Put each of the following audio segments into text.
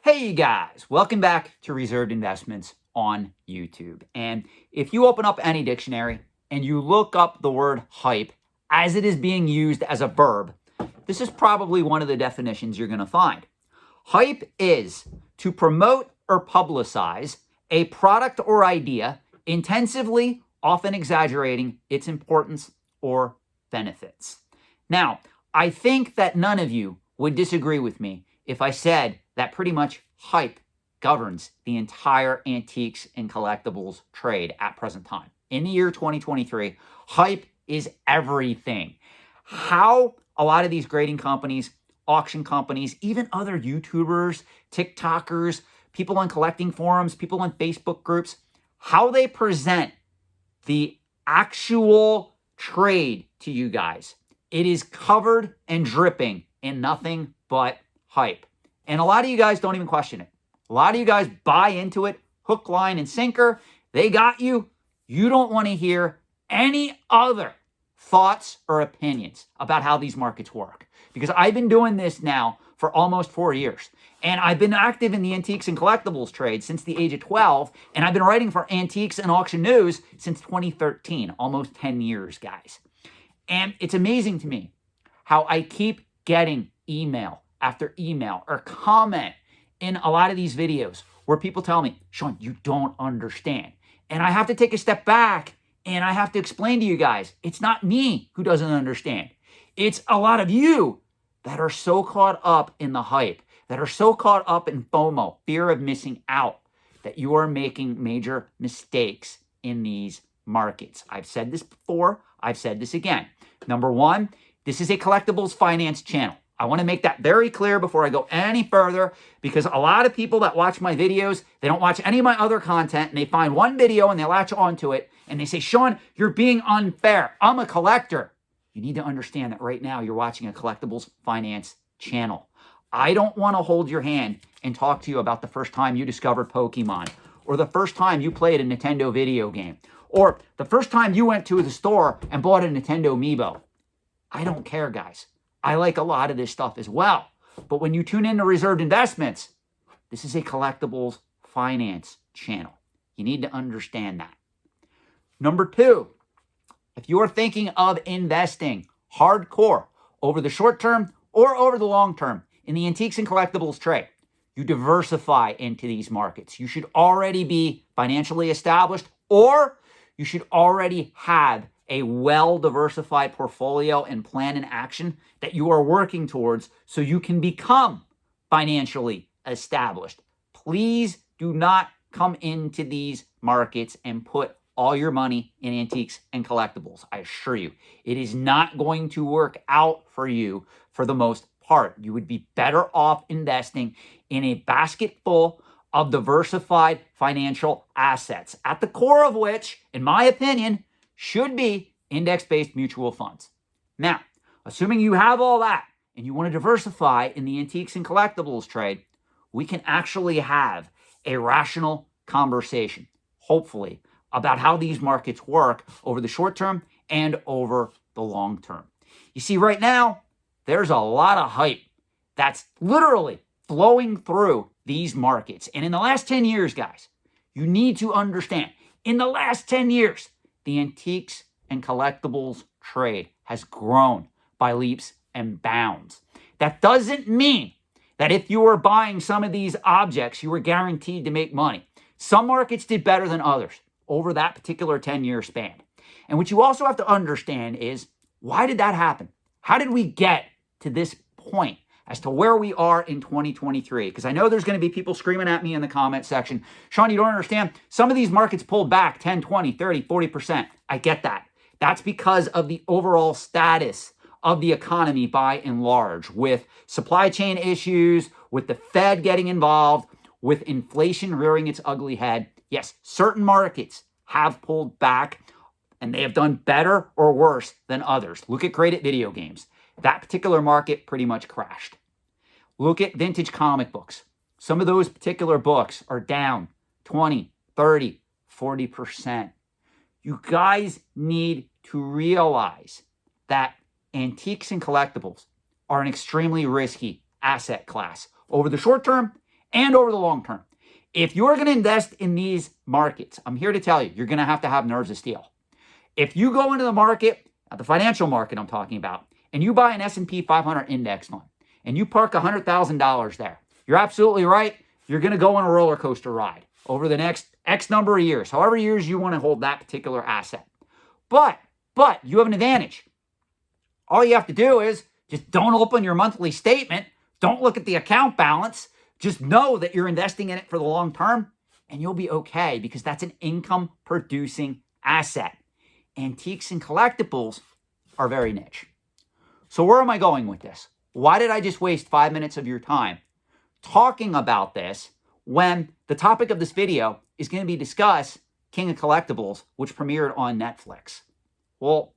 Hey you guys, welcome back to Reserved Investments on YouTube. And if you open up any dictionary and you look up the word hype as it is being used as a verb, this is probably one of the definitions you're going to find. Hype is to promote or publicize a product or idea intensively, often exaggerating its importance or benefits. Now, I think that none of you would disagree with me if I said that pretty much hype governs the entire antiques and collectibles trade at present time. In the year 2023, hype is everything. How a lot of these grading companies, auction companies, even other YouTubers, TikTokers, people on collecting forums, people on Facebook groups, how they present the actual trade to you guys. It is covered and dripping in nothing but hype. And a lot of you guys don't even question it. A lot of you guys buy into it, hook, line, and sinker. They got you. You don't want to hear any other thoughts or opinions about how these markets work. Because I've been doing this now for almost 4 years. And I've been active in the antiques and collectibles trade since the age of 12. And I've been writing for Antiques and Auction News since 2013, almost 10 years, guys. And it's amazing to me how I keep getting email after email or comment in a lot of these videos where people tell me, Sean, you don't understand. And I have to take a step back and I have to explain to you guys, it's not me who doesn't understand. It's a lot of you that are so caught up in the hype, that are so caught up in FOMO, fear of missing out, that you are making major mistakes in these markets. I've said this before. I've said this again. Number one, this is a collectibles finance channel. I want to make that very clear before I go any further, because a lot of people that watch my videos, they don't watch any of my other content, and they find one video and they latch onto it and they say, Sean, you're being unfair. I'm a collector. You need to understand that right now you're watching a collectibles finance channel. I don't want to hold your hand and talk to you about the first time you discovered Pokemon, or the first time you played a Nintendo video game, or the first time you went to the store and bought a Nintendo Amiibo. I don't care, guys. I like a lot of this stuff as well. But when you tune into Reserved Investments, this is a collectibles finance channel. You need to understand that. Number two, if you are thinking of investing hardcore over the short term or over the long term in the antiques and collectibles trade, you diversify into these markets. You should already be financially established, or you should already have a well-diversified portfolio and plan in action that you are working towards so you can become financially established. Please do not come into these markets and put all your money in antiques and collectibles. I assure you, it is not going to work out for you for the most part. You would be better off investing in a basket full of diversified financial assets, at the core of which, in my opinion, should be index-based mutual funds. Now, assuming you have all that and you want to diversify in the antiques and collectibles trade, we can actually have a rational conversation, hopefully, about how these markets work over the short term and over the long term. You see, right now, there's a lot of hype that's literally flowing through these markets. And in the last 10 years, guys, you need to understand, in the last 10 years, the antiques and collectibles trade has grown by leaps and bounds. That doesn't mean that if you were buying some of these objects, you were guaranteed to make money. Some markets did better than others over that particular 10-year span. And what you also have to understand is, why did that happen? How did we get to this point as to where we are in 2023? Because I know there's going to be people screaming at me in the comment section, Sean, you don't understand. Some of these markets pulled back 10, 20, 30, 40%. I get that. That's because of the overall status of the economy by and large, with supply chain issues, with the Fed getting involved, with inflation rearing its ugly head. Yes, certain markets have pulled back, and they have done better or worse than others. Look at graded video games. That particular market pretty much crashed. Look at vintage comic books. Some of those particular books are down 20, 30, 40%. You guys need to realize that antiques and collectibles are an extremely risky asset class over the short term and over the long term. If you're going to invest in these markets, I'm here to tell you, you're going to have nerves of steel. If you go into the market, the financial market I'm talking about, and you buy an S&P 500 index fund, and you park $100,000 there, you're absolutely right. You're going to go on a roller coaster ride over the next X number of years, however years you want to hold that particular asset. But you have an advantage. All you have to do is just don't open your monthly statement. Don't look at the account balance. Just know that you're investing in it for the long term, and you'll be okay because that's an income-producing asset. Antiques and collectibles are very niche. So where am I going with this? Why did I just waste 5 minutes of your time talking about this when the topic of this video is going to be discuss King of Collectibles, which premiered on Netflix? Well,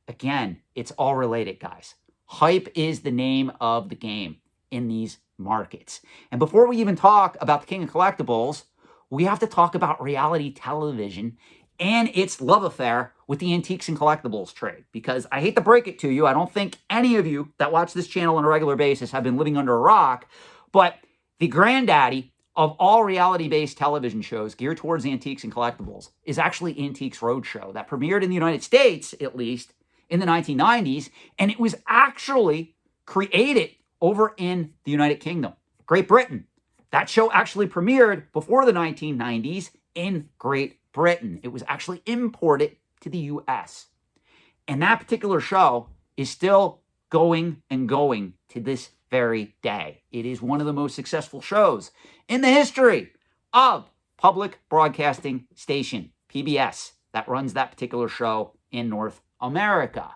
again, it's all related, guys. Hype is the name of the game in these markets. And before we even talk about the King of Collectibles, we have to talk about reality television and its love affair with the antiques and collectibles trade. Because I hate to break it to you, I don't think any of you that watch this channel on a regular basis have been living under a rock, but the granddaddy of all reality-based television shows geared towards antiques and collectibles is actually Antiques Roadshow that premiered in the United States, at least, in the 1990s, and it was actually created over in the United Kingdom, Great Britain. That show actually premiered before the 1990s in Great Britain. It was actually imported to the US. And that particular show is still going and going to this very day. It is one of the most successful shows in the history of public broadcasting station, PBS, that runs that particular show in North America.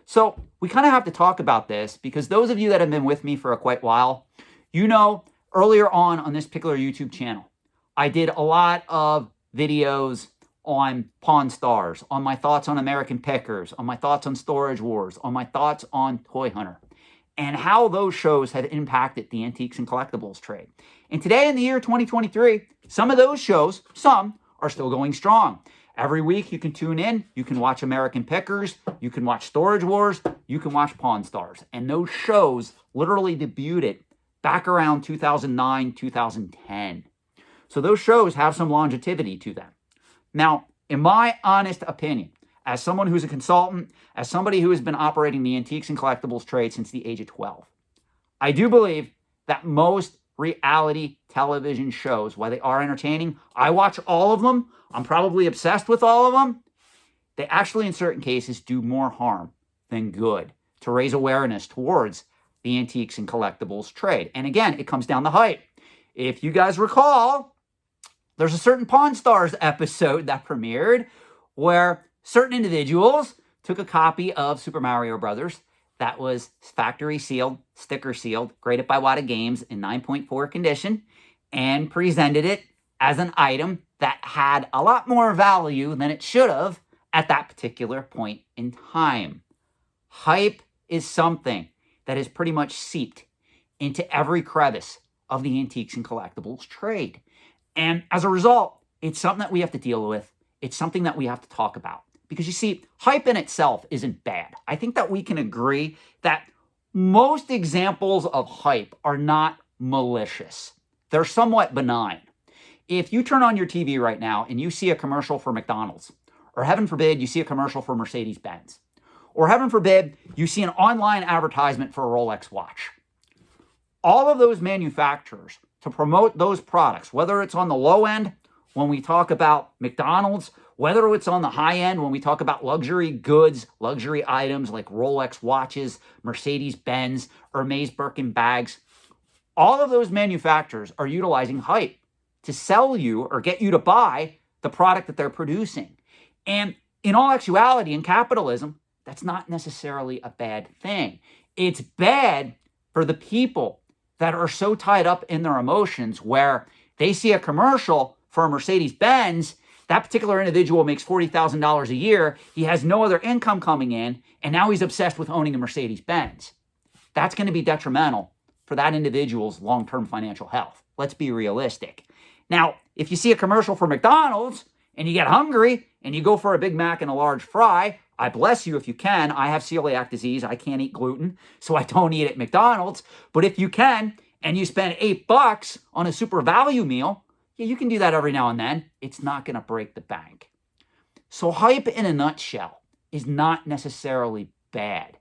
So we kind of have to talk about this because those of you that have been with me for a quite while, you know, earlier on this particular YouTube channel, I did a lot of videos on Pawn Stars, on my thoughts on American Pickers, on my thoughts on Storage Wars, on my thoughts on Toy Hunter, and how those shows have impacted the antiques and collectibles trade. And today in the year 2023, some of those shows, some are still going strong. Every week you can tune in, you can watch American Pickers, you can watch Storage Wars, you can watch Pawn Stars. And those shows literally debuted back around 2009, 2010. So those shows have some longevity to them. Now, in my honest opinion, as someone who's a consultant, as somebody who has been operating the antiques and collectibles trade since the age of 12, I do believe that most reality television shows, while they are entertaining, I watch all of them, I'm probably obsessed with all of them, they actually in certain cases do more harm than good to raise awareness towards the antiques and collectibles trade. And again, it comes down to hype. If you guys recall, there's a certain Pawn Stars episode that premiered where certain individuals took a copy of Super Mario Brothers that was factory sealed, sticker sealed, graded by Wada Games in 9.4 condition, and presented it as an item that had a lot more value than it should have at that particular point in time. Hype is something that is pretty much seeped into every crevice of the antiques and collectibles trade. And as a result, it's something that we have to deal with. It's something that we have to talk about. Because you see, hype in itself isn't bad. I think that we can agree that most examples of hype are not malicious. They're somewhat benign. If you turn on your TV right now and you see a commercial for McDonald's, or heaven forbid, you see a commercial for Mercedes-Benz, or heaven forbid, you see an online advertisement for a Rolex watch, all of those manufacturers to promote those products, whether it's on the low end when we talk about McDonald's, whether it's on the high end when we talk about luxury goods, luxury items like Rolex watches, Mercedes-Benz, Hermes Birkin bags, all of those manufacturers are utilizing hype to sell you or get you to buy the product that they're producing. And in all actuality, in capitalism, that's not necessarily a bad thing. It's bad for the people that are so tied up in their emotions where they see a commercial for a Mercedes-Benz, that particular individual makes $40,000 a year, he has no other income coming in, and now he's obsessed with owning a Mercedes-Benz. That's going to be detrimental for that individual's long-term financial health. Let's be realistic. Now, if you see a commercial for McDonald's and you get hungry and you go for a Big Mac and a large fry, I bless you if you can. I have celiac disease. I can't eat gluten, so I don't eat at McDonald's. But if you can, and you spend $8 on a super value meal, yeah, you can do that every now and then. It's not going to break the bank. So hype in a nutshell is not necessarily bad.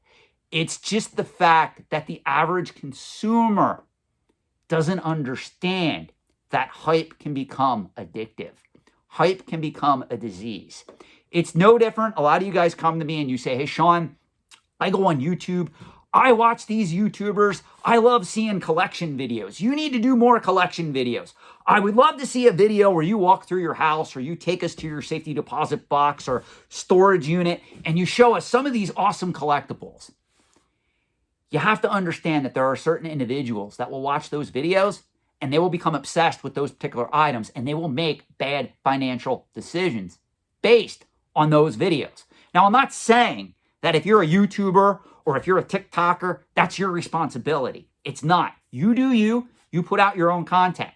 It's just the fact that the average consumer doesn't understand that hype can become addictive. Hype can become a disease. It's no different. A lot of you guys come to me and you say, hey, Sean, I go on YouTube. I watch these YouTubers. I love seeing collection videos. You need to do more collection videos. I would love to see a video where you walk through your house or you take us to your safety deposit box or storage unit and you show us some of these awesome collectibles. You have to understand that there are certain individuals that will watch those videos and they will become obsessed with those particular items and they will make bad financial decisions based on those videos. Now, I'm not saying that if you're a YouTuber or if you're a TikToker, that's your responsibility. It's not. You do you. You put out your own content.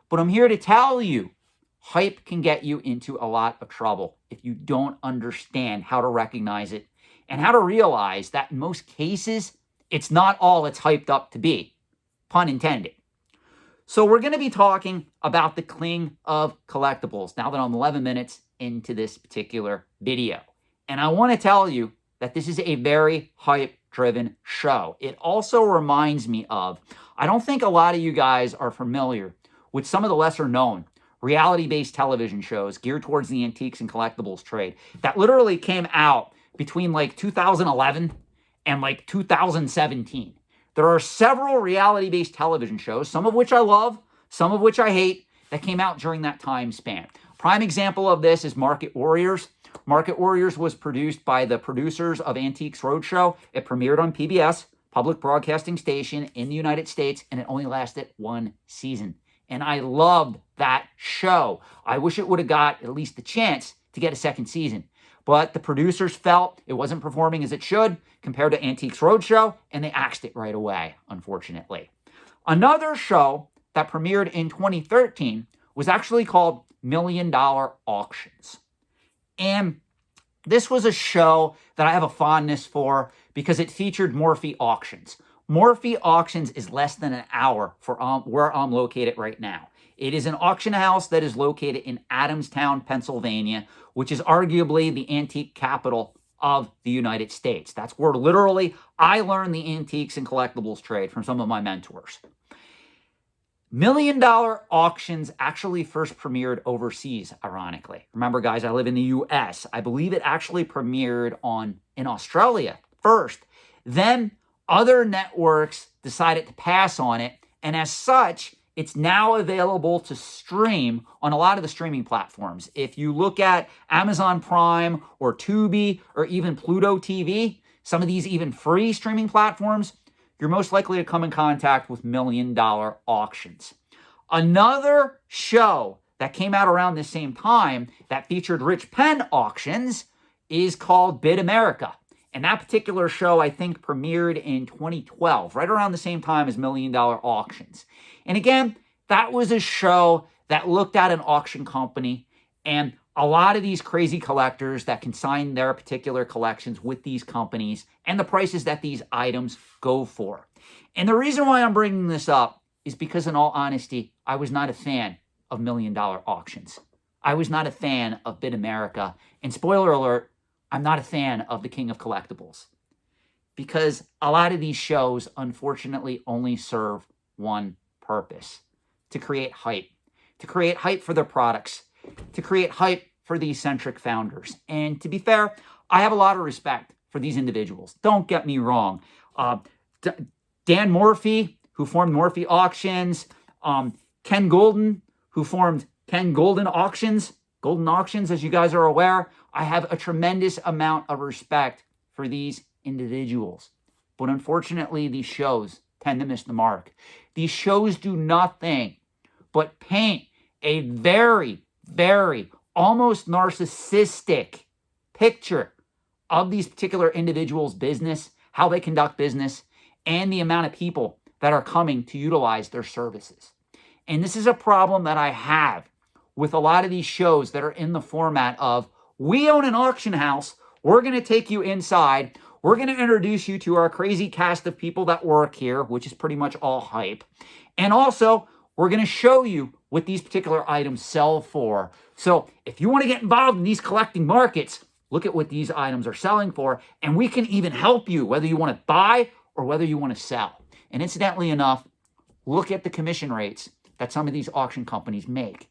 But I'm here to tell you, hype can get you into a lot of trouble if you don't understand how to recognize it and how to realize that in most cases, it's not all it's hyped up to be. Pun intended. So we're going to be talking about the King of Collectibles now that I'm 11 minutes into this particular video. And I want to tell you that this is a very hype-driven show. It also reminds me of, I don't think a lot of you guys are familiar with some of the lesser-known reality-based television shows geared towards the antiques and collectibles trade that literally came out between like 2011 and like 2017. There are several reality-based television shows, some of which I love, some of which I hate, that came out during that time span. Prime example of this is Market Warriors. Market Warriors was produced by the producers of Antiques Roadshow. It premiered on PBS, public broadcasting station in the United States, and it only lasted one season. And I loved that show. I wish it would have got at least the chance to get a second season. But the producers felt it wasn't performing as it should compared to Antiques Roadshow, and they axed it right away, unfortunately. Another show that premiered in 2013 was actually called $1 Million Auctions. And this was a show that I have a fondness for because it featured Morphe Auctions. Morphe Auctions is less than an hour from where I'm located right now. It is an auction house that is located in Adamstown, Pennsylvania, which is arguably the antique capital of the United States. That's where literally I learned the antiques and collectibles trade from some of my mentors. $1 Million Auctions actually first premiered overseas, ironically. Remember, guys, I live in the U.S. I believe it actually premiered in Australia first. Then other networks decided to pass on it, and as such, it's now available to stream on a lot of the streaming platforms. If you look at Amazon Prime or Tubi or even Pluto TV, some of these even free streaming platforms, you're most likely to come in contact with $1 Million Auctions. Another show that came out around the same time that featured Rich Penn auctions is called Bid America. And that particular show, I think, premiered in 2012, right around the same time as $1 Million Auctions. And again, that was a show that looked at an auction company and a lot of these crazy collectors that consign their particular collections with these companies and the prices that these items go for. And the reason why I'm bringing this up is because, in all honesty, I was not a fan of $1 Million Auctions. I was not a fan of Bid America. And spoiler alert, I'm not a fan of the King of Collectibles. Because a lot of these shows, unfortunately, only serve one purpose: to create hype. To create hype for their products. To create hype for the eccentric founders. And to be fair, I have a lot of respect for these individuals. Don't get me wrong. Dan Morphy, who formed Morphe Auctions. Ken Golden, who formed Ken Golden Auctions. Golden Auctions, as you guys are aware. I have a tremendous amount of respect for these individuals. But unfortunately, these shows tend to miss the mark. These shows do nothing but paint a very, very almost narcissistic picture of these particular individuals' business, how they conduct business, and the amount of people that are coming to utilize their services. And this is a problem that I have with a lot of these shows that are in the format of, we own an auction house, we're going to take you inside, We're going to introduce you to our crazy cast of people that work here, which is pretty much all hype. And also, we're going to show you what these particular items sell for. So if you want to get involved in these collecting markets, look at what these items are selling for, and we can even help you, whether you want to buy or whether you want to sell. And incidentally enough, look at the commission rates that some of these auction companies make.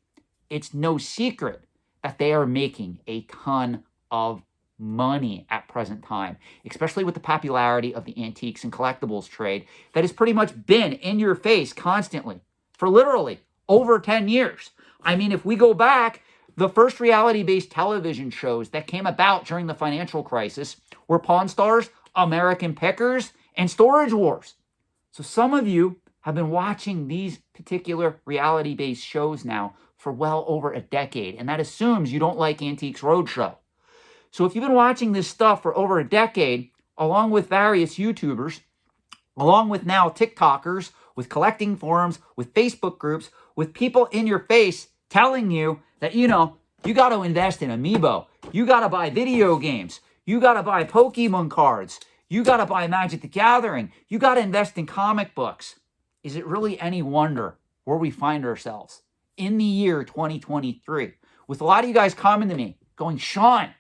It's no secret that they are making a ton of money at present time, especially with the popularity of the antiques and collectibles trade that has pretty much been in your face constantly for literally over 10 years. I mean, if we go back, the first reality-based television shows that came about during the financial crisis were Pawn Stars, American Pickers, and Storage Wars. So some of you have been watching these particular reality-based shows now for well over a decade, and that assumes you don't like Antiques Roadshow. So if you've been watching this stuff for over a decade, along with various YouTubers, along with now TikTokers, with collecting forums, with Facebook groups, with people in your face telling you that, you got to invest in Amiibo, you got to buy video games, you got to buy Pokemon cards, you got to buy Magic the Gathering, you got to invest in comic books. Is it really any wonder where we find ourselves in the year 2023? With a lot of you guys coming to me going, Sean,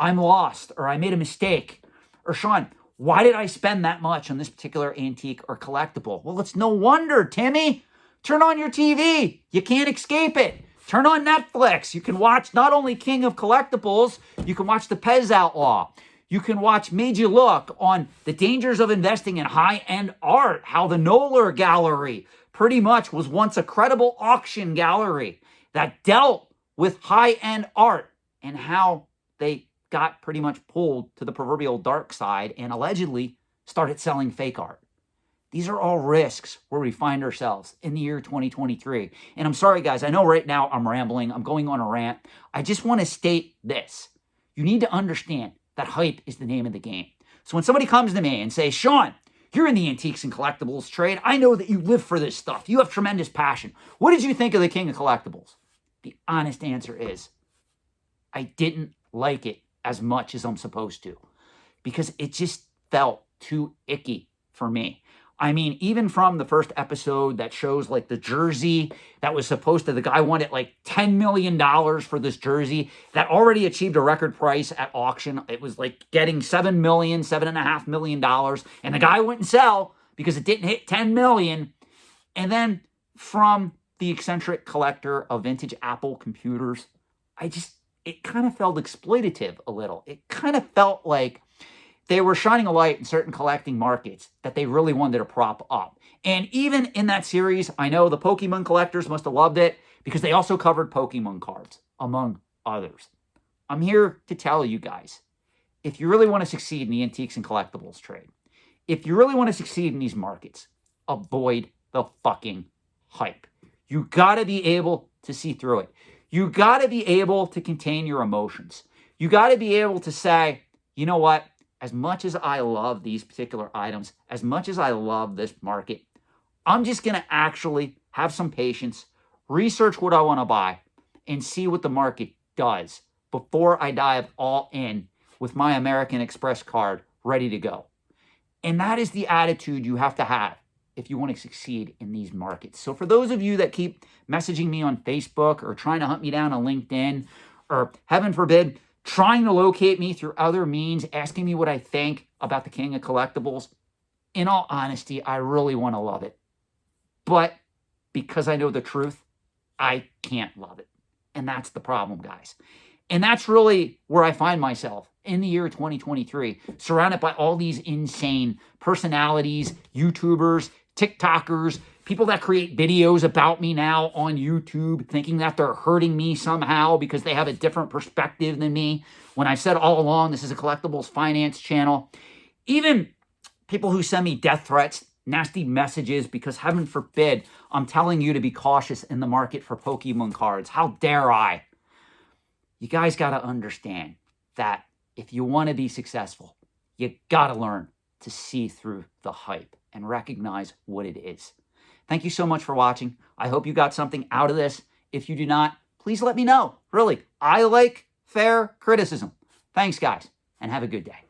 I'm lost, or I made a mistake, or Sean, why did I spend that much on this particular antique or collectible? Well, it's no wonder, Timmy. Turn on your TV. You can't escape it. Turn on Netflix. You can watch not only King of Collectibles, you can watch The Pez Outlaw. You can watch Made You Look on the dangers of investing in high-end art, how the Knoller Gallery pretty much was once a credible auction gallery that dealt with high-end art and how they got pretty much pulled to the proverbial dark side and allegedly started selling fake art. These are all risks where we find ourselves in the year 2023. And I'm sorry, guys, I know right now I'm rambling. I'm going on a rant. I just want to state this. You need to understand that hype is the name of the game. So when somebody comes to me and says, Sean, you're in the antiques and collectibles trade. I know that you live for this stuff. You have tremendous passion. What did you think of the King of Collectibles? The honest answer is, I didn't like it as much as I'm supposed to because it just felt too icky for me. I mean, even from the first episode that shows like the jersey that was supposed to, the guy wanted like $10 million for this jersey that already achieved a record price at auction. It was like getting $7 million, $7.5 million. And the guy wouldn't sell because it didn't hit 10 million. And then from the eccentric collector of vintage Apple computers, it kind of felt exploitative a little. It kind of felt like they were shining a light in certain collecting markets that they really wanted to prop up. And even in that series, I know the Pokemon collectors must have loved it because they also covered Pokemon cards, among others. I'm here to tell you guys, if you really want to succeed in the antiques and collectibles trade, if you really want to succeed in these markets, avoid the fucking hype. You got to be able to see through it. You got to be able to contain your emotions. You got to be able to say, you know what? As much as I love these particular items, as much as I love this market, I'm just going to actually have some patience, research what I want to buy, and see what the market does before I dive all in with my American Express card ready to go. And that is the attitude you have to have if you want to succeed in these markets. So for those of you that keep messaging me on Facebook or trying to hunt me down on LinkedIn, or heaven forbid, trying to locate me through other means, asking me what I think about the King of Collectibles, in all honesty, I really want to love it. But because I know the truth, I can't love it. And that's the problem, guys. And that's really where I find myself in the year 2023, surrounded by all these insane personalities, YouTubers, TikTokers, people that create videos about me now on YouTube, thinking that they're hurting me somehow because they have a different perspective than me, when I've said all along this is a collectibles finance channel. Even people who send me death threats, nasty messages, because heaven forbid, I'm telling you to be cautious in the market for Pokemon cards. How dare I? You guys got to understand that if you want to be successful, you got to learn to see through the hype and recognize what it is. Thank you so much for watching. I hope you got something out of this. If you do not, please let me know. Really, I like fair criticism. Thanks, guys, and have a good day.